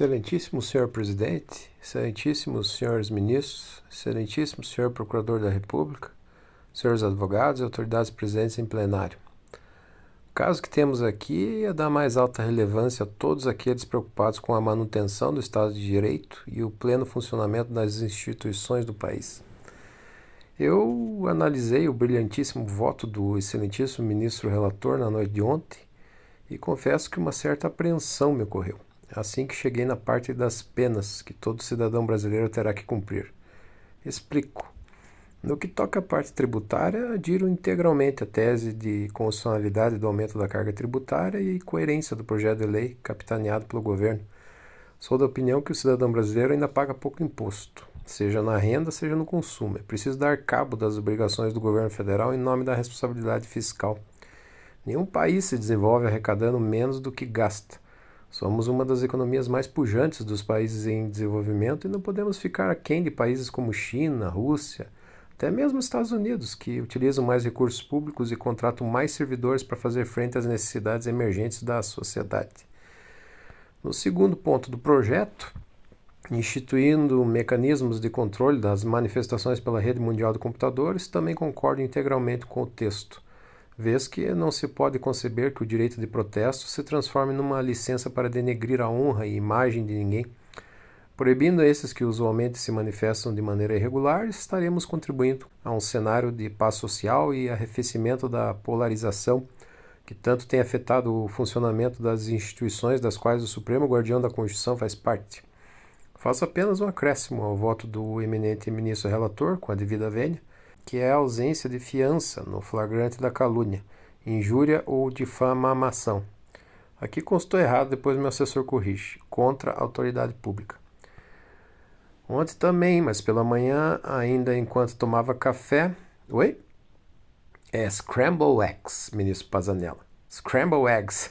Excelentíssimo senhor presidente, excelentíssimos senhores ministros, excelentíssimo senhor procurador da República, senhores advogados e autoridades presentes em plenário. O caso que temos aqui é da mais alta relevância a todos aqueles preocupados com a manutenção do Estado de Direito e o pleno funcionamento das instituições do país. Eu analisei o brilhantíssimo voto do excelentíssimo ministro relator na noite de ontem e confesso que uma certa apreensão me ocorreu, assim que cheguei na parte das penas que todo cidadão brasileiro terá que cumprir. Explico. No que toca à parte tributária, adiro integralmente a tese de constitucionalidade do aumento da carga tributária e coerência do projeto de lei capitaneado pelo governo. Sou da opinião que o cidadão brasileiro ainda paga pouco imposto, seja na renda, seja no consumo. É preciso dar cabo das obrigações do governo federal em nome da responsabilidade fiscal. Nenhum país se desenvolve arrecadando menos do que gasta. Somos uma das economias mais pujantes dos países em desenvolvimento e não podemos ficar aquém de países como China, Rússia, até mesmo Estados Unidos, que utilizam mais recursos públicos e contratam mais servidores para fazer frente às necessidades emergentes da sociedade. No segundo ponto do projeto, instituindo mecanismos de controle das manifestações pela rede mundial de computadores, também concordo integralmente com o texto, vez que não se pode conceber que o direito de protesto se transforme numa licença para denegrir a honra e imagem de ninguém. Proibindo esses que usualmente se manifestam de maneira irregular, estaremos contribuindo a um cenário de paz social e arrefecimento da polarização que tanto tem afetado o funcionamento das instituições das quais o Supremo Guardião da Constituição faz parte. Faço apenas um acréscimo ao voto do eminente ministro relator, com a devida vênia, que é a ausência de fiança no flagrante da calúnia, injúria ou difamação. Aqui constou errado, depois meu assessor corrige, contra a autoridade pública. Ontem também, mas pela manhã, ainda enquanto tomava café... Oi? É Scramble Eggs, ministro Pazanella. Scramble Eggs.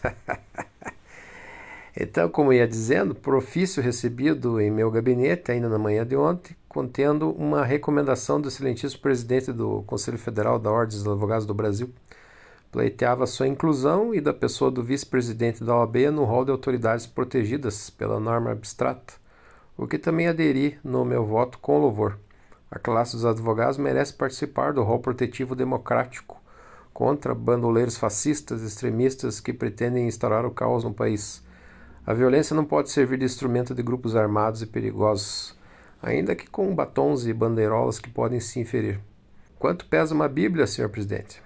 Então, como ia dizendo, profício recebido em meu gabinete, ainda na manhã de ontem, contendo uma recomendação do excelentíssimo presidente do Conselho Federal da Ordem dos Advogados do Brasil, pleiteava sua inclusão e da pessoa do vice-presidente da OAB no rol de autoridades protegidas pela norma abstrata, o que também aderi no meu voto com louvor. A classe dos advogados merece participar do rol protetivo democrático contra bandoleiros fascistas extremistas que pretendem instaurar o caos no país. A violência não pode servir de instrumento de grupos armados e perigosos, ainda que com batons e bandeirolas que podem se inferir. Quanto pesa uma Bíblia, senhor presidente?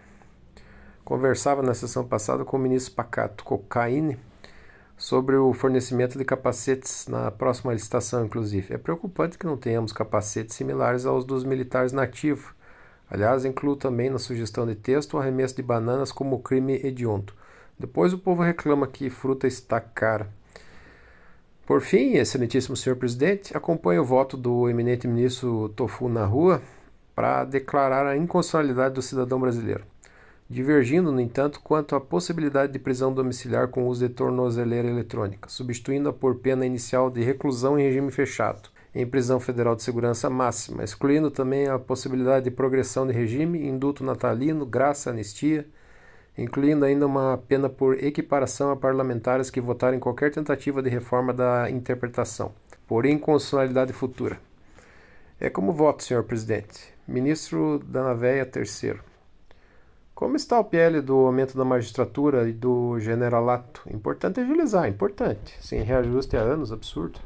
Conversava na sessão passada com o ministro Pacato Cocaine sobre o fornecimento de capacetes na próxima licitação, inclusive. É preocupante que não tenhamos capacetes similares aos dos militares nativos. Aliás, incluo também na sugestão de texto o arremesso de bananas como crime hediondo. Depois o povo reclama que fruta está cara. Por fim, excelentíssimo senhor presidente, acompanho o voto do eminente ministro Tofu na rua para declarar a inconstitucionalidade do cidadão brasileiro, divergindo, no entanto, quanto à possibilidade de prisão domiciliar com uso de tornozeleira eletrônica, substituindo-a por pena inicial de reclusão em regime fechado, em prisão federal de segurança máxima, excluindo também a possibilidade de progressão de regime, indulto natalino, graça, anistia, incluindo ainda uma pena por equiparação a parlamentares que votarem qualquer tentativa de reforma da interpretação, por inconstitucionalidade futura. É como voto, senhor presidente. Ministro da Naveia III. Como está o PL do aumento da magistratura e do generalato? Importante agilizar, importante. Sem reajuste há anos, absurdo.